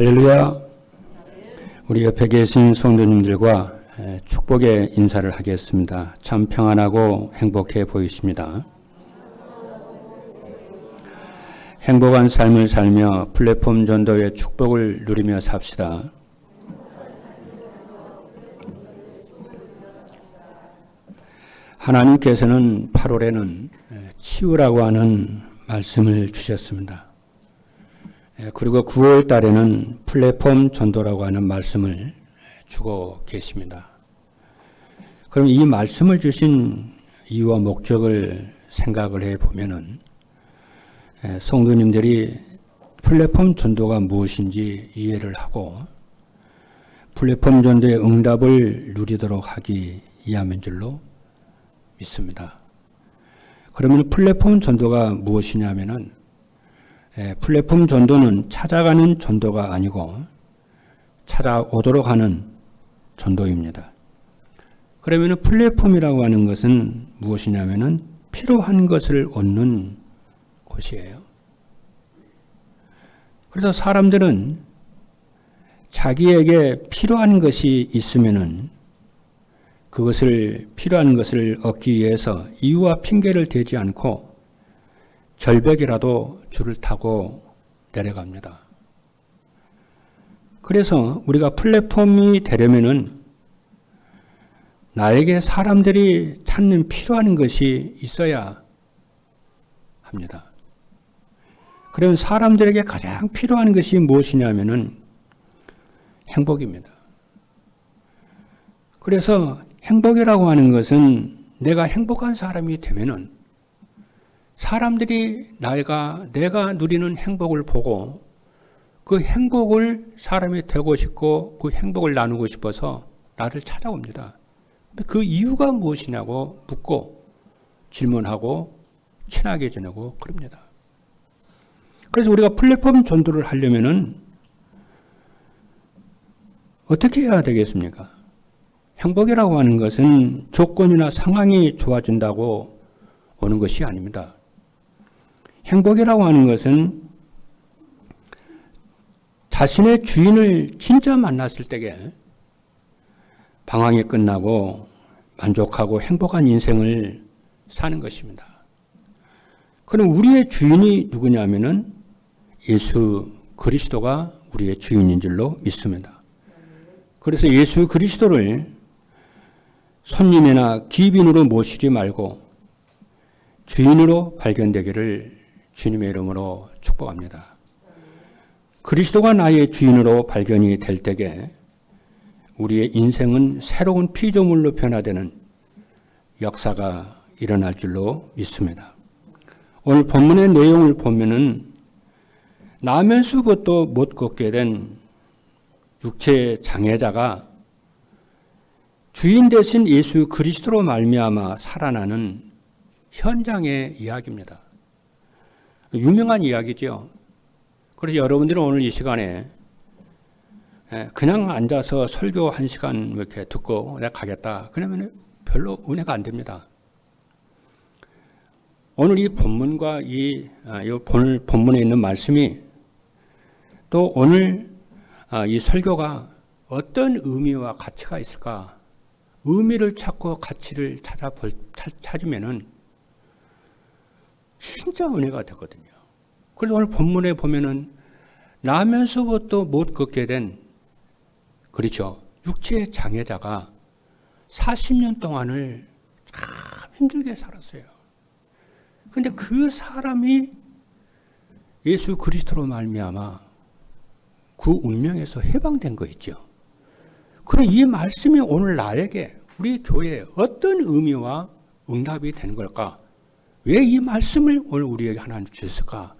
할렐루야. 우리 옆에 계신 성도님들과 축복의 인사를 하겠습니다. 참 평안하고 행복해 보이십니다. 행복한 삶을 살며 플랫폼 전도의 축복을 누리며 삽시다. 하나님께서는 8월에는 치유라고 하는 말씀을 주셨습니다. 그리고 9월 달에는 플랫폼 전도라고 하는 말씀을 주고 계십니다. 그럼 이 말씀을 주신 이유와 목적을 생각을 해보면은 성도님들이 플랫폼 전도가 무엇인지 이해를 하고 플랫폼 전도의 응답을 누리도록 하기 위함인 줄로 믿습니다. 그러면 플랫폼 전도가 무엇이냐면은 플랫폼 전도는 찾아가는 전도가 아니고 찾아오도록 하는 전도입니다. 그러면 플랫폼이라고 하는 것은 무엇이냐면은 필요한 것을 얻는 곳이에요. 그래서 사람들은 자기에게 필요한 것이 있으면은 그것을 필요한 것을 얻기 위해서 이유와 핑계를 대지 않고 절벽이라도 줄을 타고 내려갑니다. 그래서 우리가 플랫폼이 되려면은 나에게 사람들이 찾는 필요한 것이 있어야 합니다. 그러면 사람들에게 가장 필요한 것이 무엇이냐면은 행복입니다. 그래서 행복이라고 하는 것은 내가 행복한 사람이 되면은 사람들이 내가 누리는 행복을 보고 그 행복을 사람이 되고 싶고 그 행복을 나누고 싶어서 나를 찾아옵니다. 그 이유가 무엇이냐고 묻고 질문하고 친하게 지내고 그럽니다. 그래서 우리가 플랫폼 전도를 하려면은 어떻게 해야 되겠습니까? 행복이라고 하는 것은 조건이나 상황이 좋아진다고 오는 것이 아닙니다. 행복이라고 하는 것은 자신의 주인을 진짜 만났을 때에 방황이 끝나고 만족하고 행복한 인생을 사는 것입니다. 그럼 우리의 주인이 누구냐면은 예수 그리스도가 우리의 주인인 줄로 믿습니다. 그래서 예수 그리스도를 손님이나 귀빈으로 모시지 말고 주인으로 발견되기를 주님의 이름으로 축복합니다. 그리스도가 나의 주인으로 발견이 될 때에 우리의 인생은 새로운 피조물로 변화되는 역사가 일어날 줄로 믿습니다. 오늘 본문의 내용을 보면은 나면서부터 못 걷게 된 육체 장애자가 주인 대신 예수 그리스도로 말미암아 살아나는 현장의 이야기입니다. 유명한 이야기죠. 그래서 여러분들은 오늘 이 시간에 그냥 앉아서 설교 1시간 이렇게 듣고 내가 가겠다. 그러면 별로 은혜가 안 됩니다. 오늘 이 본문과 이 본문에 있는 말씀이 또 오늘 이 설교가 어떤 의미와 가치가 있을까? 의미를 찾고 가치를 찾으면은 진짜 은혜가 되거든요. 그래서 오늘 본문에 보면은 나면서부터 못 걷게 된 그렇죠. 육체의 장애자가 40년 동안을 참 힘들게 살았어요. 근데 그 사람이 예수 그리스도로 말미암아 그 운명에서 해방된 거 있죠. 그럼 이 말씀이 오늘 나에게 우리 교회에 어떤 의미와 응답이 되는 걸까? 왜 이 말씀을 오늘 우리에게 하나님 주셨을까?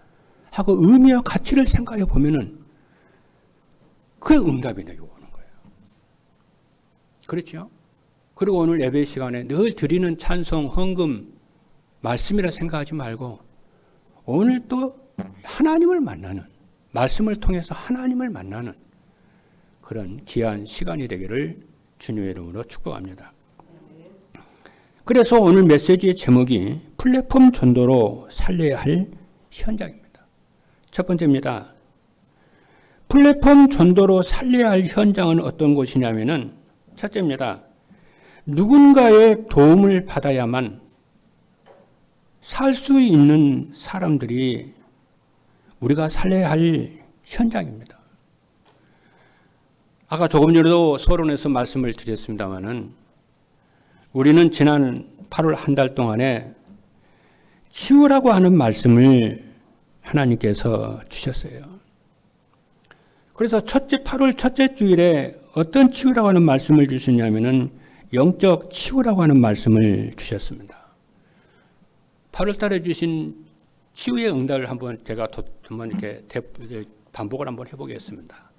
하고 의미와 가치를 생각해 보면은 그 응답이 내게 오는 거예요. 그렇죠? 그리고 오늘 예배 시간에 늘 드리는 찬송, 헌금, 말씀이라 생각하지 말고 오늘 또 하나님을 만나는, 말씀을 통해서 하나님을 만나는 그런 귀한 시간이 되기를 주님의 이름으로 축복합니다. 그래서 오늘 메시지의 제목이 플랫폼 전도로 살려야 할 현장입니다. 첫 번째입니다. 플랫폼 전도로 살려야 할 현장은 어떤 곳이냐면은 첫째입니다. 누군가의 도움을 받아야만 살 수 있는 사람들이 우리가 살려야 할 현장입니다. 아까 조금 전에도 서론에서 말씀을 드렸습니다마는 우리는 지난 8월 한 달 동안에 치유라고 하는 말씀을 하나님께서 주셨어요. 그래서 8월 첫째 주일에 어떤 치유라고 하는 말씀을 주셨냐면은 영적 치유라고 하는 말씀을 주셨습니다. 8월 달에 주신 치유의 응답을 한번 제가 한번 이렇게 반복을 한번 해보겠습니다.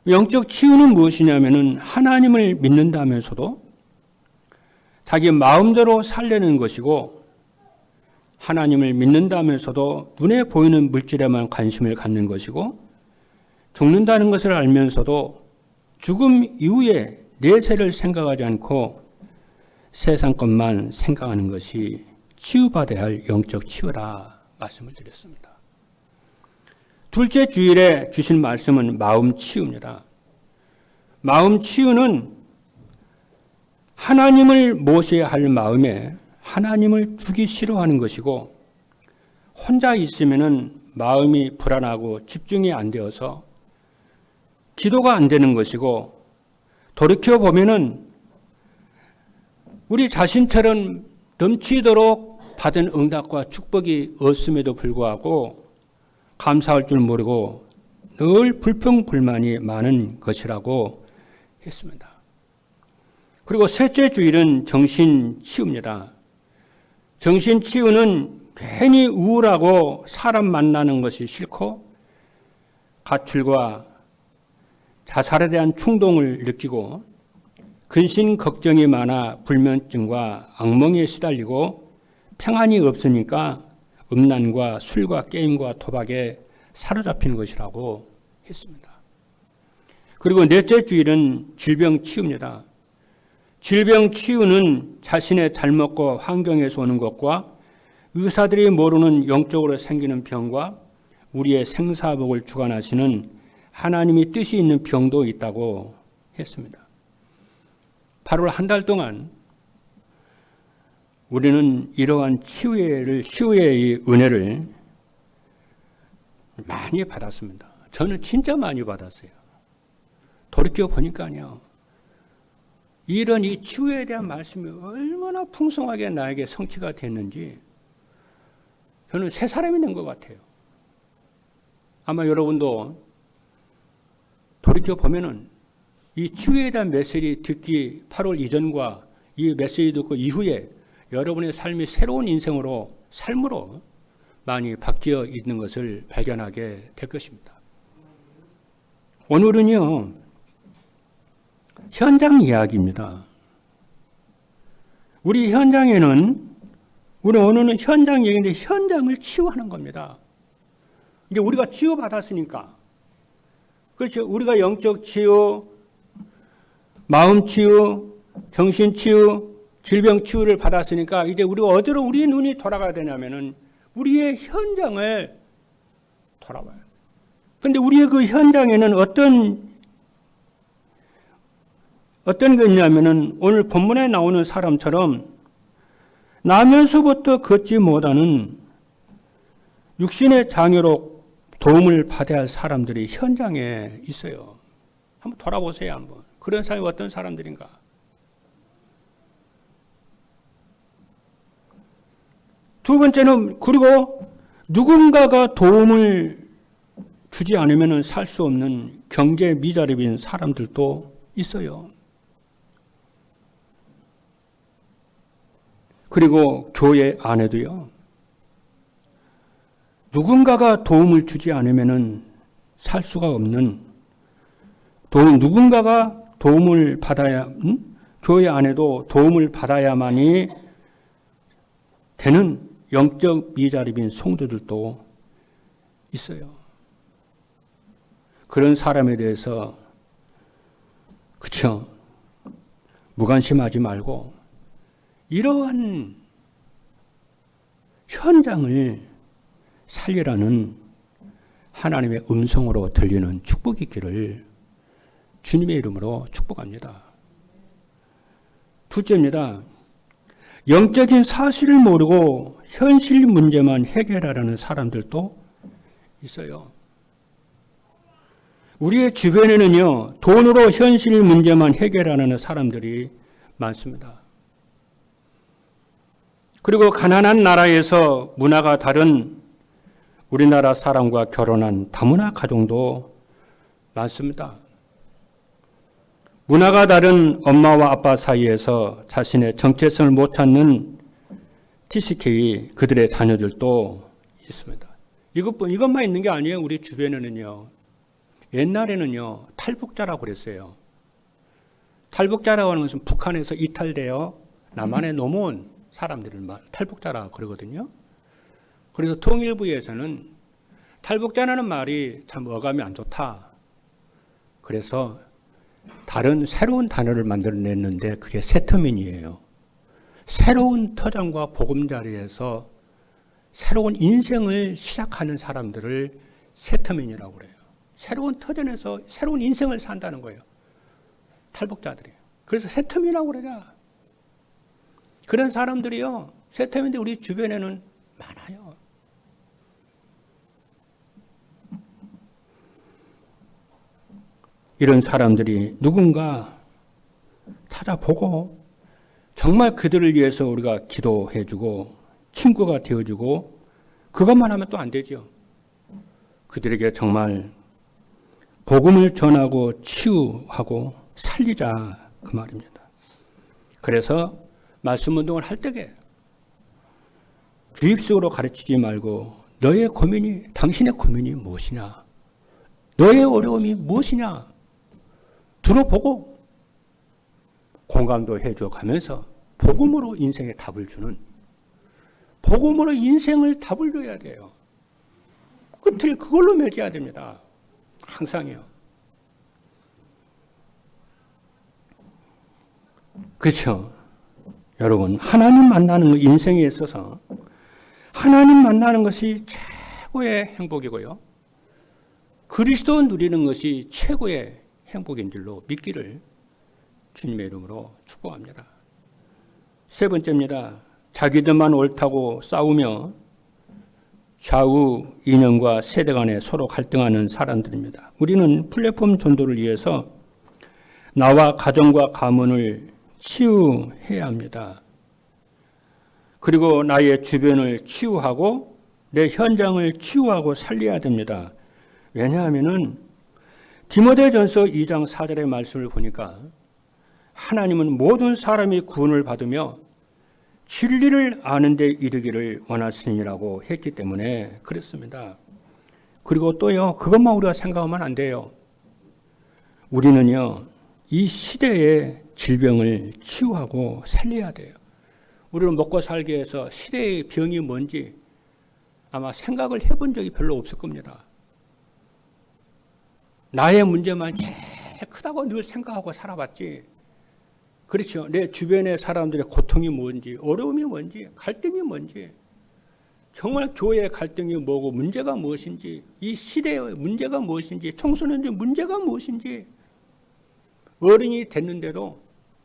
영적 치유는 무엇이냐면은 하나님을 믿는다면서도 자기 마음대로 살려는 것이고 하나님을 믿는다면서도 눈에 보이는 물질에만 관심을 갖는 것이고 죽는다는 것을 알면서도 죽음 이후에 내세를 생각하지 않고 세상 것만 생각하는 것이 치유받아야 할 영적 치유라 말씀을 드렸습니다. 둘째 주일에 주신 말씀은 마음 치유입니다. 마음 치유는 하나님을 모셔야 할 마음에 하나님을 두기 싫어하는 것이고 혼자 있으면은 마음이 불안하고 집중이 안 되어서 기도가 안 되는 것이고 돌이켜 보면은 우리 자신처럼 넘치도록 받은 응답과 축복이 없음에도 불구하고 감사할 줄 모르고 늘 불평불만이 많은 것이라고 했습니다. 그리고 셋째 주일은 정신치유입니다. 정신치유는 괜히 우울하고 사람 만나는 것이 싫고 가출과 자살에 대한 충동을 느끼고 근심 걱정이 많아 불면증과 악몽에 시달리고 평안이 없으니까 음란과 술과 게임과 도박에 사로잡히는 것이라고 했습니다. 그리고 넷째 주일은 질병치유입니다. 질병치유는 자신의 잘못과 환경에서 오는 것과 의사들이 모르는 영적으로 생기는 병과 우리의 생사복을 주관하시는 하나님의 뜻이 있는 병도 있다고 했습니다. 8월 한 달 동안 우리는 이러한 치유의 은혜를 많이 받았습니다. 저는 진짜 많이 받았어요. 돌이켜 보니까요. 이런 이 치유에 대한 말씀이 얼마나 풍성하게 나에게 성취가 됐는지 저는 새 사람이 된 것 같아요. 아마 여러분도 돌이켜 보면은 이 치유에 대한 메시지 듣기 8월 이전과 이 메시지 듣고 이후에 여러분의 삶이 새로운 삶으로 많이 바뀌어 있는 것을 발견하게 될 것입니다. 오늘은요, 현장 이야기입니다. 우리 현장에는, 우리 오늘은 현장 얘기인데 현장을 치유하는 겁니다. 이제 우리가 치유받았으니까. 그렇죠. 우리가 영적 치유, 마음 치유, 정신 치유, 질병 치유를 받았으니까 이제 우리가 어디로 우리 눈이 돌아가야 되냐면은 우리의 현장을 돌아봐요. 근데 우리의 그 현장에는 어떤 게 있냐면은 오늘 본문에 나오는 사람처럼 나면서부터 걷지 못하는 육신의 장애로 도움을 받아야 할 사람들이 현장에 있어요. 한번 돌아보세요, 한번. 그런 사람이 어떤 사람들인가? 두 번째는, 그리고 누군가가 도움을 주지 않으면 살 수 없는 경제 미자립인 사람들도 있어요. 그리고 교회 안에도요. 누군가가 도움을 주지 않으면 살 수가 없는, 누군가가 도움을 받아야, 교회 안에도 도움을 받아야만이 되는 영적 미자립인 성도들도 있어요. 그런 사람에 대해서, 그쵸, 무관심하지 말고 이러한 현장을 살리라는 하나님의 음성으로 들리는 축복이 있기를 주님의 이름으로 축복합니다. 둘째입니다. 영적인 사실을 모르고 현실 문제만 해결하려는 사람들도 있어요. 우리의 주변에는요, 돈으로 현실 문제만 해결하는 사람들이 많습니다. 그리고 가난한 나라에서 문화가 다른 우리나라 사람과 결혼한 다문화 가정도 많습니다. 문화가 다른 엄마와 아빠 사이에서 자신의 정체성을 못 찾는 TCK 그들의 자녀들도 있습니다. 이것만 있는 게 아니에요. 우리 주변에는요. 옛날에는요. 탈북자라고 그랬어요. 탈북자라고 하는 것은 북한에서 이탈되어 남한에 넘어온 사람들을 탈북자라고 그러거든요. 그래서 통일부에서는 탈북자라는 말이 참 어감이 안 좋다. 그래서 다른 새로운 단어를 만들어냈는데 그게 세터민이에요. 새로운 터전과 보금자리에서 새로운 인생을 시작하는 사람들을 세터민이라고 그래요. 새로운 터전에서 새로운 인생을 산다는 거예요. 탈북자들이. 그래서 세터민이라고 그러자. 그런 사람들이요. 세터민들이 우리 주변에는 많아요. 이런 사람들이 누군가 찾아보고 정말 그들을 위해서 우리가 기도해주고 친구가 되어주고 그것만 하면 또 안 되죠. 그들에게 정말 복음을 전하고 치유하고 살리자 그 말입니다. 그래서 말씀 운동을 할 때에 주입식으로 가르치지 말고 너의 고민이 당신의 고민이 무엇이냐, 너의 어려움이 무엇이냐 들어보고 공감도 해줘 가면서 복음으로 인생에 답을 주는, 복음으로 인생을 답을 줘야 돼요. 끝을 그걸로 맺어야 됩니다. 항상이요. 그렇죠. 여러분, 하나님 만나는 것, 인생에 있어서 하나님 만나는 것이 최고의 행복이고요. 그리스도 누리는 것이 최고의 행복인 줄로 믿기를 주님의 이름으로 축복합니다. 세 번째입니다. 자기들만 옳다고 싸우며 좌우 이념과 세대 간에 서로 갈등하는 사람들입니다. 우리는 플랫폼 전도를 위해서 나와 가정과 가문을 치유해야 합니다. 그리고 나의 주변을 치유하고 내 현장을 치유하고 살려야 됩니다. 왜냐하면 디모데전서 2장 4절의 말씀을 보니까 하나님은 모든 사람이 구원을 받으며 진리를 아는 데 이르기를 원하시니라고 했기 때문에 그렇습니다. 그리고 또요, 그것만 우리가 생각하면 안 돼요. 우리는요, 이 시대의 질병을 치유하고 살려야 돼요. 우리는 먹고 살기 위해서 시대의 병이 뭔지 아마 생각을 해본 적이 별로 없을 겁니다. 나의 문제만 제일 크다고 늘 생각하고 살아봤지. 그렇죠. 내 주변의 사람들의 고통이 뭔지, 어려움이 뭔지, 갈등이 뭔지, 정말 교회의 갈등이 뭐고 문제가 무엇인지, 이 시대의 문제가 무엇인지, 청소년들의 문제가 무엇인지, 어른이 됐는데도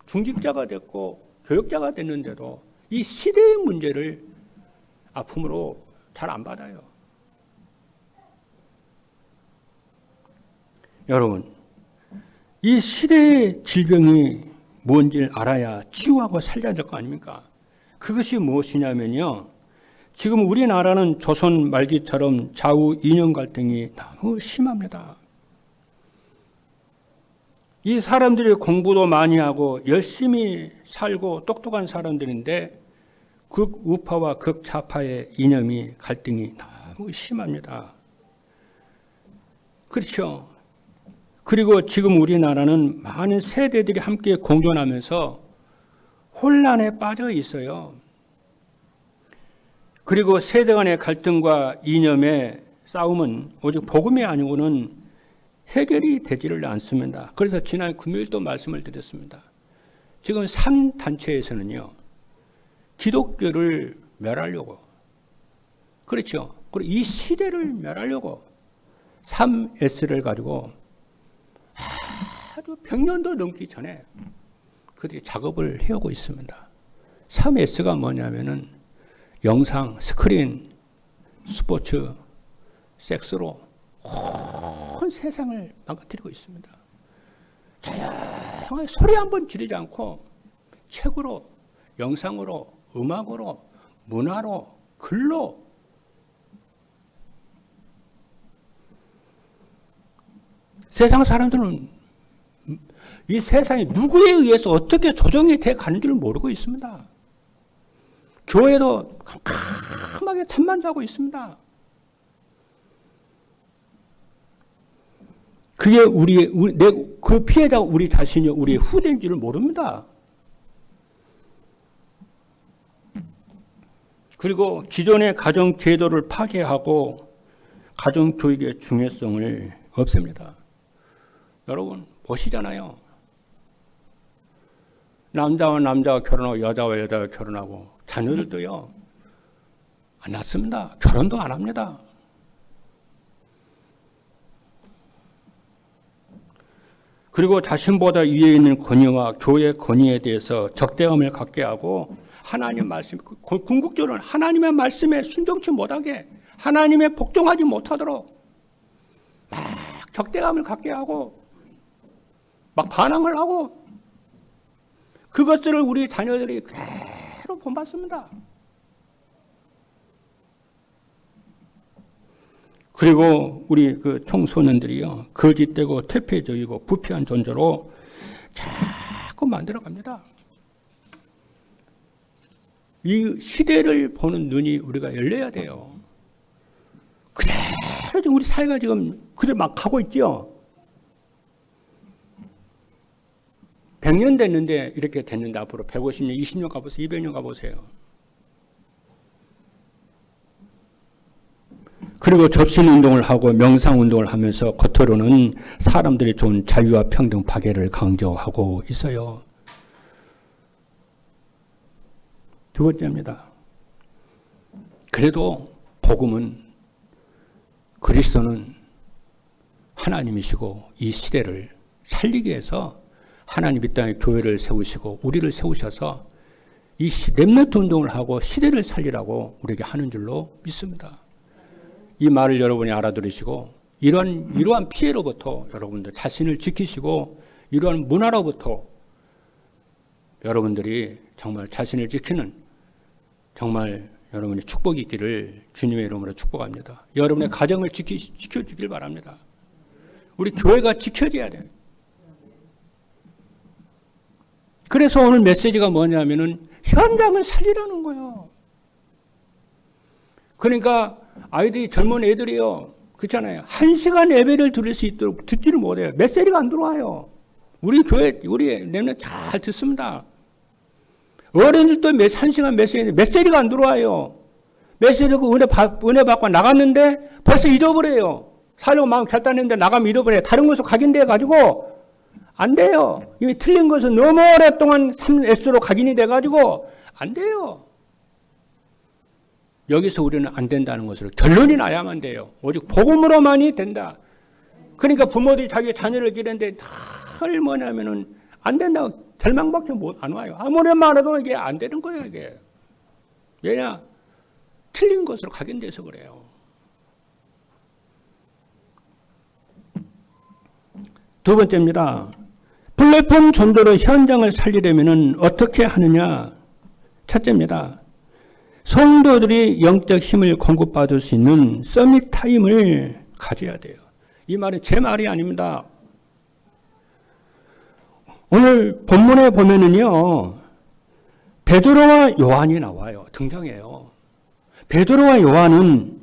중직자가 됐고 교육자가 됐는데도 이 시대의 문제를 아픔으로 잘 안 받아요. 여러분, 이 시대의 질병이 뭔지를 알아야 치유하고 살려야 될 거 아닙니까? 그것이 무엇이냐면요, 지금 우리나라는 조선 말기처럼 좌우 이념 갈등이 너무 심합니다. 이 사람들이 공부도 많이 하고 열심히 살고 똑똑한 사람들인데 극우파와 극좌파의 이념이 갈등이 너무 심합니다. 그렇죠. 그리고 지금 우리나라는 많은 세대들이 함께 공존하면서 혼란에 빠져 있어요. 그리고 세대 간의 갈등과 이념의 싸움은 오직 복음이 아니고는 해결이 되지를 않습니다. 그래서 지난 금요일도 말씀을 드렸습니다. 지금 3단체에서는요, 기독교를 멸하려고, 그렇죠. 그리고 이 시대를 멸하려고 3S를 가지고 아주 100년도 넘기 전에 그들이 작업을 해오고 있습니다. 3S가 뭐냐면은 영상, 스크린, 스포츠, 섹스로 온 세상을 망가뜨리고 있습니다. 조용하게 소리 한번 지르지 않고 책으로, 영상으로, 음악으로, 문화로, 글로 세상 사람들은 이 세상이 누구에 의해서 어떻게 조정이 돼 가는 줄 모르고 있습니다. 교회도 캄캄하게 잠만 자고 있습니다. 그게 그 피해자가 우리 자신이 우리의 후대인 줄을 모릅니다. 그리고 기존의 가정 제도를 파괴하고 가정 교육의 중요성을 없앱니다. 여러분 보시잖아요. 남자와 남자가 결혼하고 여자와 여자가 결혼하고 자녀들도요 안 낳습니다. 결혼도 안 합니다. 그리고 자신보다 위에 있는 권위와 교회의 권위에 대해서 적대감을 갖게 하고 하나님 말씀, 궁극적으로는 하나님의 말씀에 순종치 못하게 하나님의 복종하지 못하도록 막 적대감을 갖게 하고 막 반항을 하고 그것들을 우리 자녀들이 그대로 본받습니다. 그리고 우리 그 청소년들이요 거짓되고 퇴폐적이고 부패한 존재로 자꾸 만들어갑니다. 이 시대를 보는 눈이 우리가 열려야 돼요. 그대로 지금 우리 사회가 지금 그대로 막 가고 있죠. 100년 됐는데 이렇게 됐는데 앞으로 150년, 20년 가보세요. 200년 가보세요. 그리고 접신운동을 하고 명상운동을 하면서 겉으로는 사람들이 좋은 자유와 평등 파괴를 강조하고 있어요. 두 번째입니다. 그래도 복음은 그리스도는 하나님이시고 이 시대를 살리기 위해서 하나님 이 땅에 교회를 세우시고 우리를 세우셔서 이 렘넌트 운동을 하고 시대를 살리라고 우리에게 하는 줄로 믿습니다. 이 말을 여러분이 알아들으시고 이러한 피해로부터 여러분들 자신을 지키시고 이러한 문화로부터 여러분들이 정말 자신을 지키는 정말 여러분의 축복이 있기를 주님의 이름으로 축복합니다. 여러분의 가정을 지켜주길 바랍니다. 우리 교회가 지켜져야 돼요. 그래서 오늘 메시지가 뭐냐면은 현장을 살리라는 거예요. 그러니까 아이들이 젊은 애들이요. 그렇잖아요. 1시간 예배를 들을 수 있도록 듣지를 못해요. 메시지가 안 들어와요. 우리 교회, 우리 내면 잘 듣습니다. 어른들도 1시간 메시지가 안 들어와요. 메시지고 은혜 받고 나갔는데 벌써 잊어버려요. 살려고 마음 결단했는데 나가면 잃어버려요. 다른 곳으로 각인돼가지고 안 돼요. 이미 틀린 것은 너무 오랫동안 3S로 각인이 돼가지고 안 돼요. 여기서 우리는 안 된다는 것으로 결론이 나야만 돼요. 오직 복음으로만이 된다. 그러니까 부모들이 자기 자녀를 기르는데 늘 뭐냐면은 안 된다고 절망밖에 안 와요. 아무리 말해도 이게 안 되는 거예요, 이게. 왜냐? 틀린 것으로 각인돼서 그래요. 두 번째입니다. 플랫폼 전도로 현장을 살리려면 어떻게 하느냐? 첫째입니다. 성도들이 영적 힘을 공급받을 수 있는 서밋 타임을 가져야 돼요. 이 말은 제 말이 아닙니다. 오늘 본문에 보면은요, 베드로와 요한이 나와요. 등장해요. 베드로와 요한은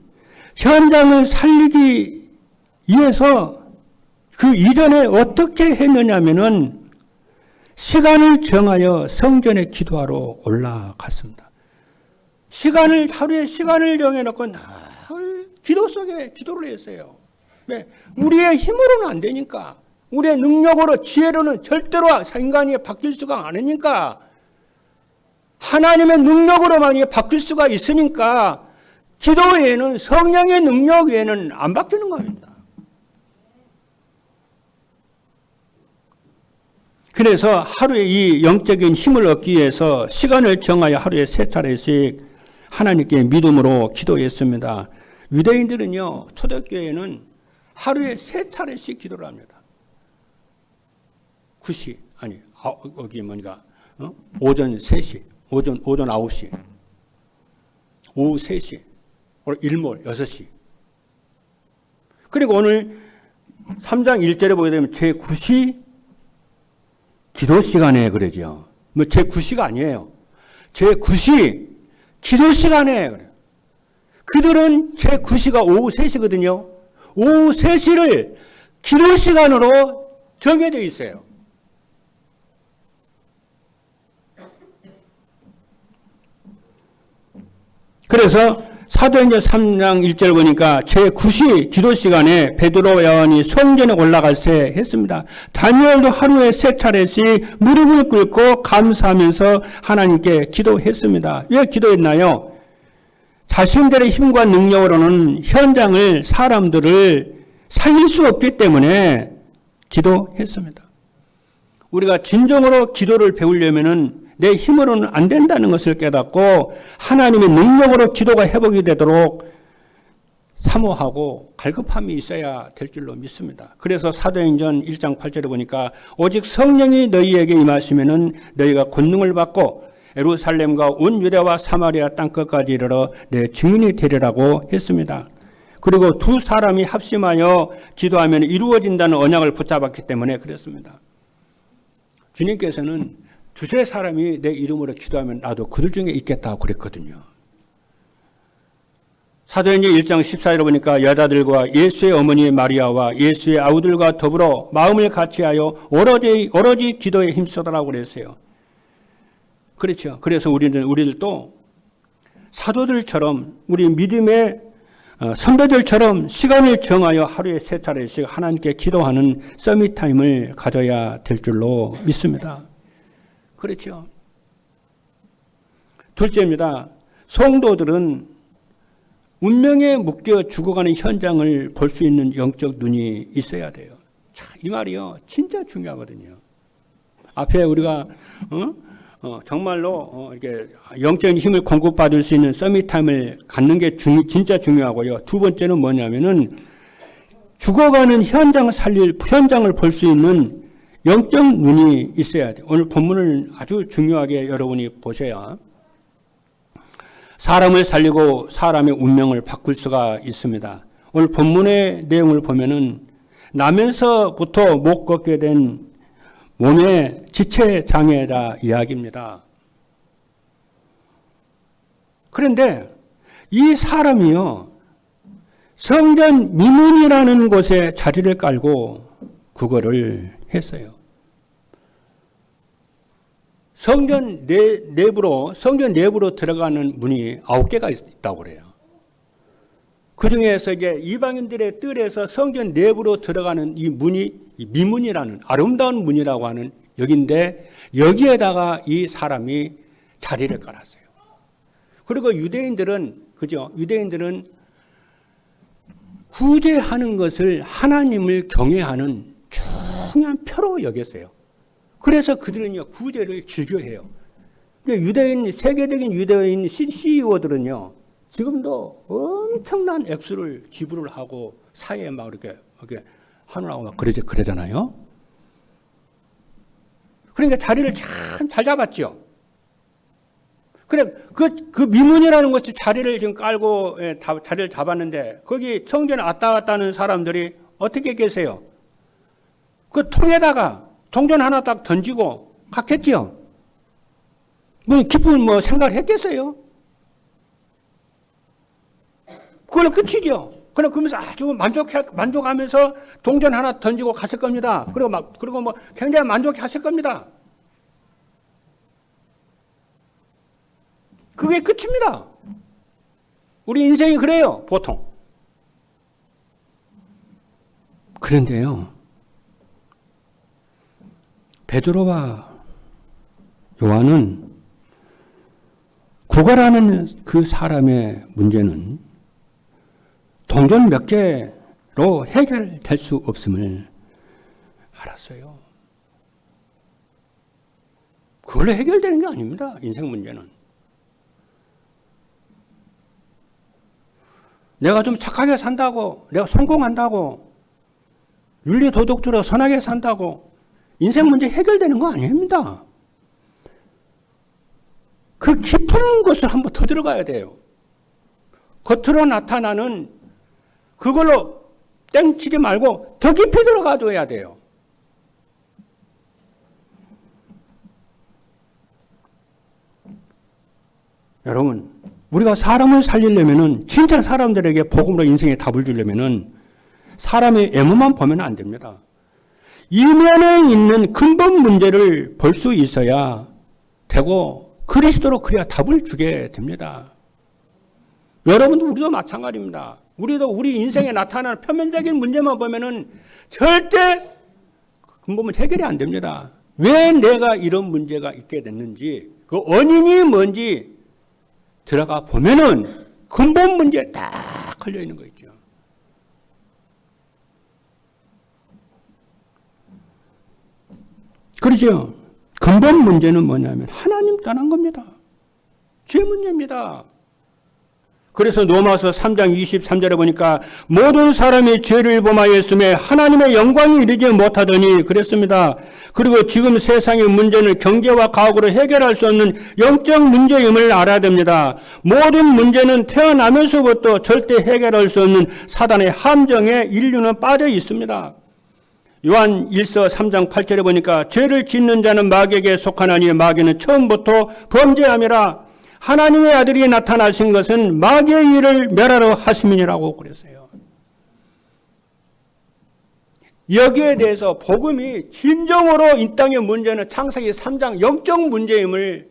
현장을 살리기 위해서 그 이전에 어떻게 했느냐면은 시간을 정하여 성전에 기도하러 올라갔습니다. 하루에 시간을 정해놓고 늘 기도 속에 기도를 했어요. 왜? 우리의 힘으로는 안 되니까. 우리의 능력으로, 지혜로는 절대로 인간이 바뀔 수가 않으니까. 하나님의 능력으로만 바뀔 수가 있으니까 기도 외에는 성령의 능력 외에는 안 바뀌는 겁니다. 그래서 하루에 이 영적인 힘을 얻기 위해서 시간을 정하여 하루에 3차례씩 하나님께 믿음으로 기도했습니다. 유대인들은요, 초대교회는 하루에 3차례씩 기도를 합니다. 9시, 아니, 여기 뭐니까, 오전 3시, 오전 9시, 오후 3시, 오늘 일몰 6시. 그리고 오늘 3장 1절에 보게 되면 제9시 기도 시간에 그러죠. 뭐 제9시가 아니에요. 제9시 기도 시간에 그래요. 그들은 제9시가 오후 3시거든요. 오후 3시를 기도 시간으로 정해져 있어요. 그래서 사도행전 3장 1절 보니까 제9시 기도 시간에 베드로와 요한이 성전에 올라갈세 했습니다. 다니엘도 하루에 3차례씩 무릎을 꿇고 감사하면서 하나님께 기도했습니다. 왜 기도했나요? 자신들의 힘과 능력으로는 현장을, 사람들을 살릴 수 없기 때문에 기도했습니다. 우리가 진정으로 기도를 배우려면은 내 힘으로는 안 된다는 것을 깨닫고 하나님의 능력으로 기도가 회복이 되도록 사모하고 갈급함이 있어야 될 줄로 믿습니다. 그래서 사도행전 1장 8절에 보니까 오직 성령이 너희에게 임하시면은 너희가 권능을 받고 예루살렘과 온 유대와 사마리아 땅끝까지 이르러 내 증인이 되리라고 했습니다. 그리고 두 사람이 합심하여 기도하면 이루어진다는 언약을 붙잡았기 때문에 그랬습니다. 주님께서는 두세 사람이 내 이름으로 기도하면 나도 그들 중에 있겠다고 그랬거든요. 사도행전 1장 14절에 보니까 여자들과 예수의 어머니 마리아와 예수의 아우들과 더불어 마음을 같이하여 오로지 기도에 힘쓰더라고 그랬어요. 그렇죠. 그래서 우리들도 사도들처럼 우리 믿음의 선배들처럼 시간을 정하여 하루에 3차례씩 하나님께 기도하는 서밋 타임을 가져야 될 줄로 믿습니다. 그렇죠. 둘째입니다. 성도들은 운명에 묶여 죽어가는 현장을 볼 수 있는 영적 눈이 있어야 돼요. 자, 이 말이요, 진짜 중요하거든요. 앞에 우리가 정말로 이렇게 영적인 힘을 공급받을 수 있는 서밋타임을 갖는 게 진짜 중요하고요. 두 번째는 뭐냐면은 죽어가는 현장을 볼 수 있는 영적 눈이 있어야 돼요. 오늘 본문을 아주 중요하게 여러분이 보셔야 사람을 살리고 사람의 운명을 바꿀 수가 있습니다. 오늘 본문의 내용을 보면은 나면서부터 못 걷게 된 몸의 지체 장애자 이야기입니다. 그런데 이 사람이요, 성전 미문이라는 곳에 자리를 깔고 그거를 했어요. 성전 내부로 들어가는 문이 9개가 있다고 그래요. 그 중에서 이제 이방인들의 뜰에서 성전 내부로 들어가는 이 문이 미문이라는 아름다운 문이라고 하는 여기인데 여기에다가 이 사람이 자리를 깔았어요. 그리고 유대인들은 구제하는 것을 하나님을 경외하는 중요한 표로 여겼어요. 그래서 그들은요, 구제를 즐겨해요. 세계적인 유대인 CEO들은요, 지금도 엄청난 액수를 기부를 하고 사회에 막 이렇게 하느라고 막 그러잖아요. 그러니까 자리를 참 잘 잡았죠. 그래, 그 미문이라는 것이 자리를 지금 깔고, 자리를 잡았는데, 거기 성전에 왔다 갔다 하는 사람들이 어떻게 계세요? 그 통에다가 동전 하나 딱 던지고 갔겠죠? 기쁜 생각을 했겠어요? 그걸로 끝이죠. 그러면서 아주 만족하면서 동전 하나 던지고 갔을 겁니다. 그리고 굉장히 만족해 하실 겁니다. 그게 끝입니다. 우리 인생이 그래요, 보통. 그런데요, 베드로와 요한은 구걸하는 그 사람의 문제는 동전 몇 개로 해결될 수 없음을 알았어요. 그걸로 해결되는 게 아닙니다. 인생 문제는. 내가 좀 착하게 산다고, 내가 성공한다고, 윤리 도덕적으로 선하게 산다고 인생 문제 해결되는 거 아닙니다. 그 깊은 곳을 한번 더 들어가야 돼요. 겉으로 나타나는 그걸로 땡치지 말고 더 깊이 들어가 줘야 돼요. 여러분, 우리가 사람을 살리려면은, 진짜 사람들에게 복음으로 인생의 답을 주려면은 사람의 외모만 보면 안 됩니다. 이면에 있는 근본 문제를 볼 수 있어야 되고, 그리스도로 그래야 답을 주게 됩니다. 여러분도 우리도 마찬가지입니다. 우리도 우리 인생에 나타나는 표면적인 문제만 보면은 절대 근본은 해결이 안 됩니다. 왜 내가 이런 문제가 있게 됐는지, 그 원인이 뭔지 들어가 보면은 근본 문제에 딱 걸려 있는 거 있죠. 그렇죠. 근본 문제는 뭐냐면 하나님 떠난 겁니다. 죄 문제입니다. 그래서 로마서 3장 23절에 보니까 모든 사람이 죄를 범하였음에 하나님의 영광이 이르지 못하더니 그랬습니다. 그리고 지금 세상의 문제는 경제와 과학으로 해결할 수 없는 영적 문제임을 알아야 됩니다. 모든 문제는 태어나면서부터 절대 해결할 수 없는 사단의 함정에 인류는 빠져 있습니다. 요한 1서 3장 8절에 보니까 죄를 짓는 자는 마귀에게 속하나니 마귀는 처음부터 범죄함이라. 하나님의 아들이 나타나신 것은 마귀의 일을 멸하러 하심이라고 그랬어요. 여기에 대해서 복음이 진정으로 이 땅의 문제는 창세기 3장 영적 문제임을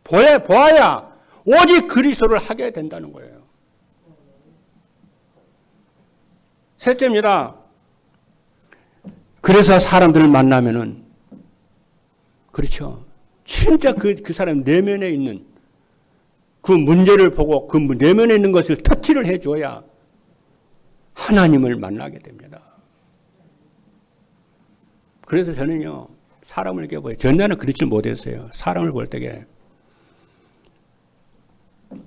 보아야 오직 그리스도를 하게 된다는 거예요. 셋째입니다. 그래서 사람들을 만나면은, 그렇죠, 진짜 그 사람 내면에 있는 그 문제를 보고 그 내면에 있는 것을 터치를 해줘야 하나님을 만나게 됩니다. 그래서 저는요, 사람을 이렇게 보여요. 전에는 그렇지 못했어요. 사람을 볼 때에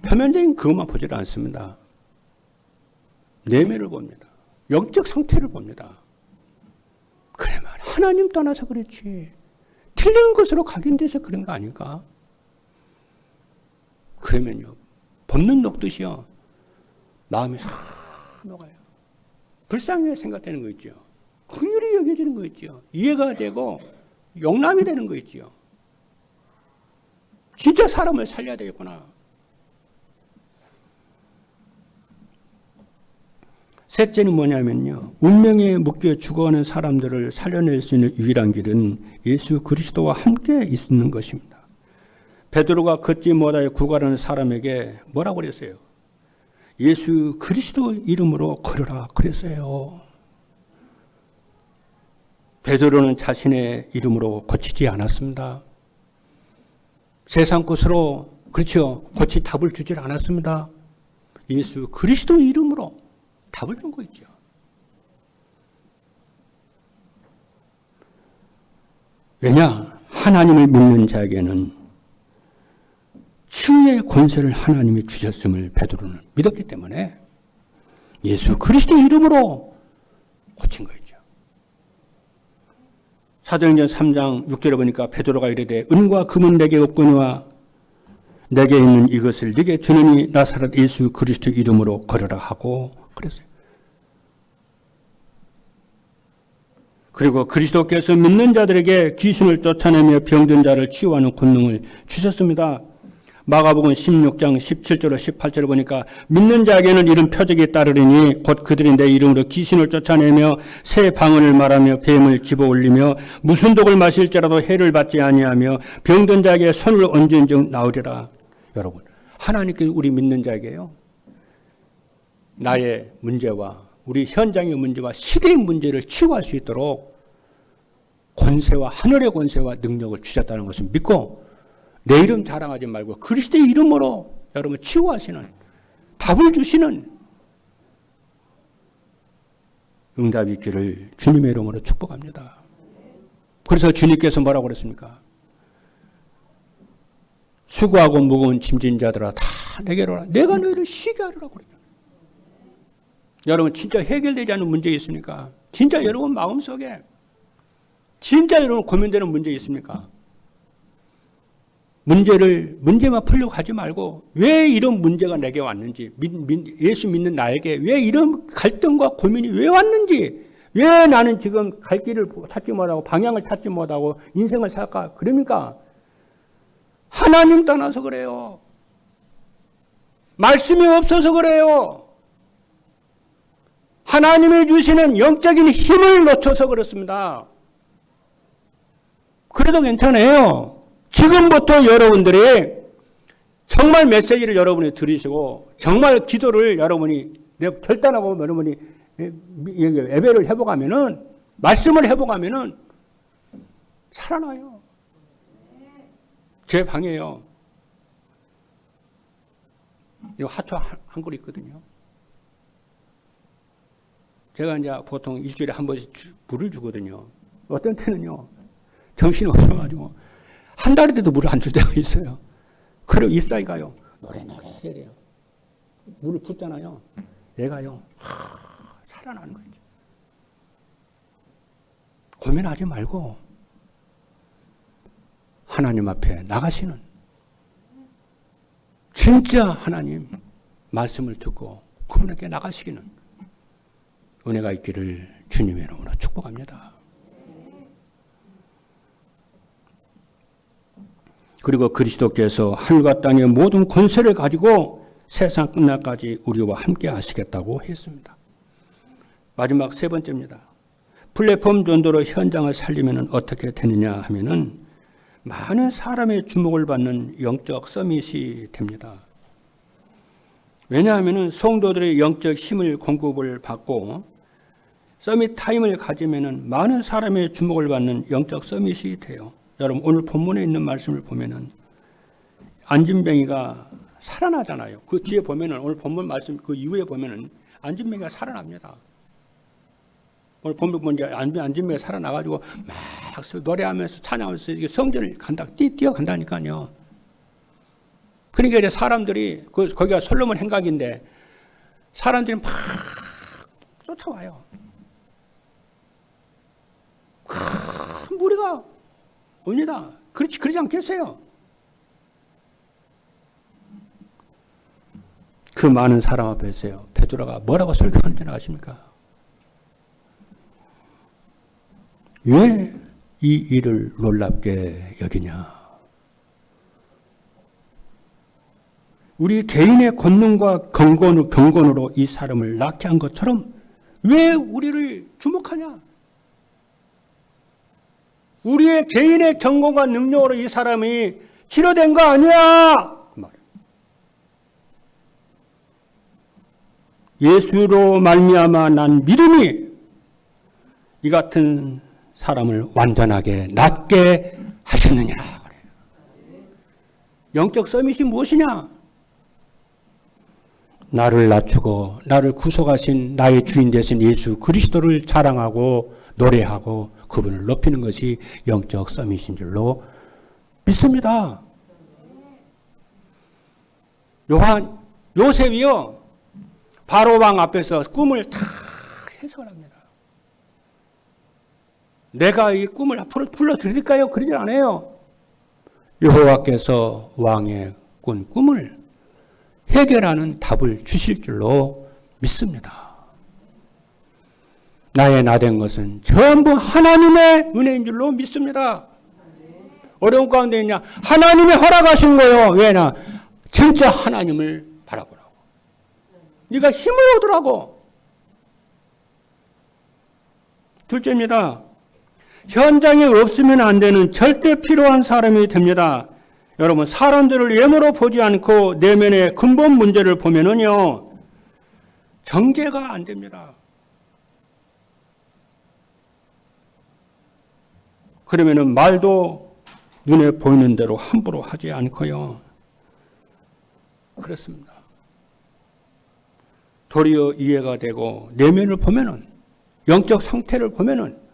표면적인 그것만 보지도 않습니다. 내면을 봅니다. 영적 상태를 봅니다. 그래 말이야. 하나님 떠나서 그렇지. 틀린 것으로 각인돼서 그런 거 아닌가? 그러면요, 볶는 녹듯이요, 마음이 싹 녹아요. 불쌍하게 생각되는 거 있죠. 긍휼히 여겨지는 거 있죠. 이해가 되고 용납이 되는 거 있죠. 진짜 사람을 살려야 되겠구나. 셋째는 뭐냐면요, 운명에 묶여 죽어가는 사람들을 살려낼 수 있는 유일한 길은 예수 그리스도와 함께 있는 것입니다. 베드로가 걷지 못하여 구가라는 사람에게 뭐라고 그랬어요? 예수 그리스도 이름으로 걸어라 그랬어요. 베드로는 자신의 이름으로 고치지 않았습니다. 세상 것으로, 그렇죠, 고치 답을 주지 않았습니다. 예수 그리스도 이름으로 답을 준 거 있죠. 왜냐? 하나님을 믿는 자에게는 치유의 권세를 하나님이 주셨음을 베드로는 믿었기 때문에 예수 그리스도 이름으로 고친 거죠. 사도행전 3장 6절에 보니까 베드로가 이르되 은과 금은 내게 없거니와 내게 있는 이것을 네게 주느니 나사렛 예수 그리스도 이름으로 걸으라 하고 그랬어요. 그리고 그리스도께서 믿는 자들에게 귀신을 쫓아내며 병든 자를 치유하는 권능을 주셨습니다. 마가복음 16장 17절로 18절을 보니까 믿는 자에게는 이런 표적이 따르리니 곧 그들이 내 이름으로 귀신을 쫓아내며 새 방언을 말하며 뱀을 집어올리며 무슨 독을 마실지라도 해를 받지 아니하며 병든 자에게 손을 얹은 즉 나으리라. 여러분, 하나님께 우리 믿는 자에게요, 나의 문제와 우리 현장의 문제와 시대의 문제를 치유할 수 있도록 권세와 하늘의 권세와 능력을 주셨다는 것을 믿고 내 이름 자랑하지 말고 그리스도의 이름으로 여러분 치유하시는, 답을 주시는 응답이 있기를 주님의 이름으로 축복합니다. 그래서 주님께서 뭐라고 그랬습니까? 수고하고 무거운 짐진 자들아 다 내게로 오라. 내가 너희를 쉬게 하리라고 그래요. 여러분 진짜 해결되지 않는 문제 있습니까? 진짜 여러분 마음속에 진짜 여러분 고민되는 문제 있습니까? 문제만 풀려고 하지 말고 왜 이런 문제가 내게 왔는지, 예수 믿는 나에게 왜 이런 갈등과 고민이 왜 왔는지, 왜 나는 지금 갈 길을 찾지 못하고 방향을 찾지 못하고 인생을 살까? 그러니까 하나님 떠나서 그래요. 말씀이 없어서 그래요. 하나님이 주시는 영적인 힘을 놓쳐서 그렇습니다. 그래도 괜찮아요. 지금부터 여러분들이 정말 메시지를 여러분이 들으시고 정말 기도를 여러분이 결단하고 여러분이 예배를 해보가면은 말씀을 해보가면은 살아나요. 제 방에요. 이 화초 한 그루 있거든요. 제가 이제 보통 일주일에 한 번씩 물을 주거든요. 어떤 때는요, 정신이 없어가지고 한 달에도 물을 안 줄 때가 있어요. 그리고 잎사귀 가요. 노래요. 물을 붓잖아요. 얘가요, 살아나는 거죠. 고민하지 말고 하나님 앞에 나가시는, 진짜 하나님 말씀을 듣고 그분에게 나가시기는 은혜가 있기를 주님의 이름으로 축복합니다. 그리고 그리스도께서 하늘과 땅의 모든 권세를 가지고 세상 끝날까지 우리와 함께 하시겠다고 했습니다. 마지막 세 번째입니다. 플랫폼 전도로 현장을 살리면 어떻게 되느냐 하면은 많은 사람의 주목을 받는 영적 서밋이 됩니다. 왜냐하면 성도들의 영적 힘을 공급을 받고 서밋 타임을 가지면 많은 사람의 주목을 받는 영적 서밋이 돼요. 여러분 오늘 본문에 있는 말씀을 보면은 안진뱅이가 살아나잖아요. 그 뒤에 보면은 오늘 본문 말씀 그 이후에 보면은 안진뱅이가 살아납니다. 오늘 본문 보면 안진뱅이가 살아나가지고 막 노래하면서 찬양하면서 성전을 뛰어간다니까요. 그러니까 이제 사람들이 거기가 솔로몬 행각인데 사람들이 막 쫓아와요. 큰 무리가 옵니다. 그러지 않겠어요? 그 많은 사람 앞에서요, 베드로가 뭐라고 설교하는지 아십니까? 왜 이 일을 놀랍게 여기냐? 우리 개인의 권능과 경건으로 이 사람을 낳게 한 것처럼 왜 우리를 주목하냐? 우리의 개인의 경건과 능력으로 이 사람이 치료된 거 아니야? 예수로 말미암아 난 믿음이 이 같은 사람을 완전하게 낫게 하셨느니라. 영적 서밋이 무엇이냐? 나를 낮추고 나를 구속하신 나의 주인 되신 예수 그리스도를 자랑하고 노래하고 그분을 높이는 것이 영적 서밋인 줄로 믿습니다. 요셉이요, 바로 왕 앞에서 꿈을 다 해석을 합니다. 내가 이 꿈을 앞으로 불러드릴까요? 그러지 않아요. 여호와께서 왕의 꾼 꿈을 해결하는 답을 주실 줄로 믿습니다. 나의 나된 것은 전부 하나님의 은혜인 줄로 믿습니다. 어려운 가운데 있냐? 하나님이 허락하신 거예요. 왜냐? 진짜 하나님을 바라보라고. 네가 힘을 얻으라고. 둘째입니다. 현장에 없으면 안 되는 절대 필요한 사람이 됩니다. 여러분, 사람들을 외모로 보지 않고 내면의 근본 문제를 보면은요, 정죄가 안 됩니다. 그러면은 말도 눈에 보이는 대로 함부로 하지 않고요. 그렇습니다. 도리어 이해가 되고 내면을 보면은, 영적 상태를 보면은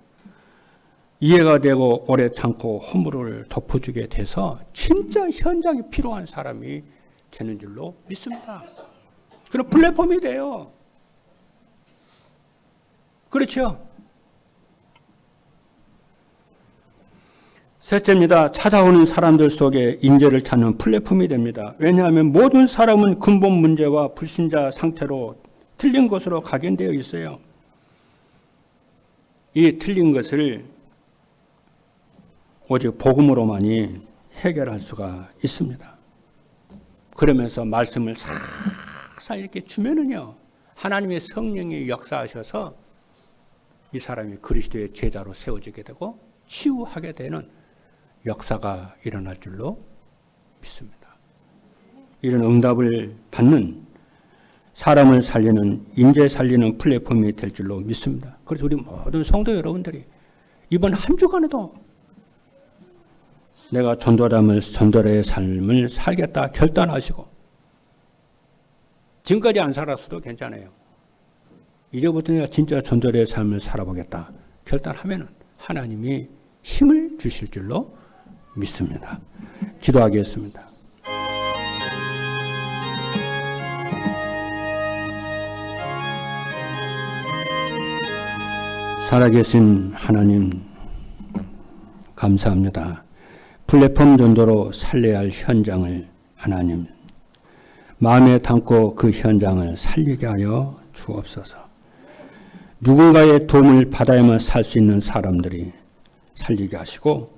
이해가 되고 오래 참고 허물을 덮어주게 돼서 진짜 현장에 필요한 사람이 되는 줄로 믿습니다. 그런 플랫폼이 돼요. 그렇죠? 셋째입니다. 찾아오는 사람들 속에 인재를 찾는 플랫폼이 됩니다. 왜냐하면 모든 사람은 근본 문제와 불신자 상태로 틀린 곳으로 각인되어 있어요. 이 틀린 것을 오직 복음으로만이 해결할 수가 있습니다. 그러면서 말씀을 싹싹 이렇게 주면은요, 하나님의 성령이 역사하셔서 이 사람이 그리스도의 제자로 세워지게 되고 치유하게 되는 역사가 일어날 줄로 믿습니다. 이런 응답을 받는 사람을 살리는, 인재 살리는 플랫폼이 될 줄로 믿습니다. 그래서 우리 모든 성도 여러분들이 이번 한 주간에도 내가 전도자의 삶을 살겠다 결단하시고, 지금까지 안 살았어도 괜찮아요. 이제부터 내가 진짜 전도자의 삶을 살아보겠다 결단하면 하나님이 힘을 주실 줄로 믿습니다. 기도하겠습니다. 살아계신 하나님, 감사합니다. 플랫폼 전도로 살려야 할 현장을 하나님 마음에 담고 그 현장을 살리게 하여 주옵소서. 누군가의 도움을 받아야만 살 수 있는 사람들이 살리게 하시고,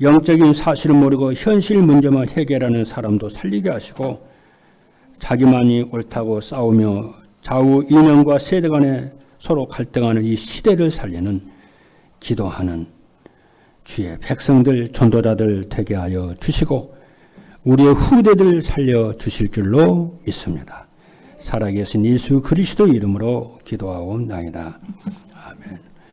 영적인 사실을 모르고 현실 문제만 해결하는 사람도 살리게 하시고, 자기만이 옳다고 싸우며 좌우 이념과 세대 간에 서로 갈등하는 이 시대를 살리는 기도하는 주의 백성들, 전도자들 되게 하여 주시고 우리의 후대들 살려 주실 줄로 믿습니다. 살아계신 예수 그리스도 이름으로 기도하옵나이다.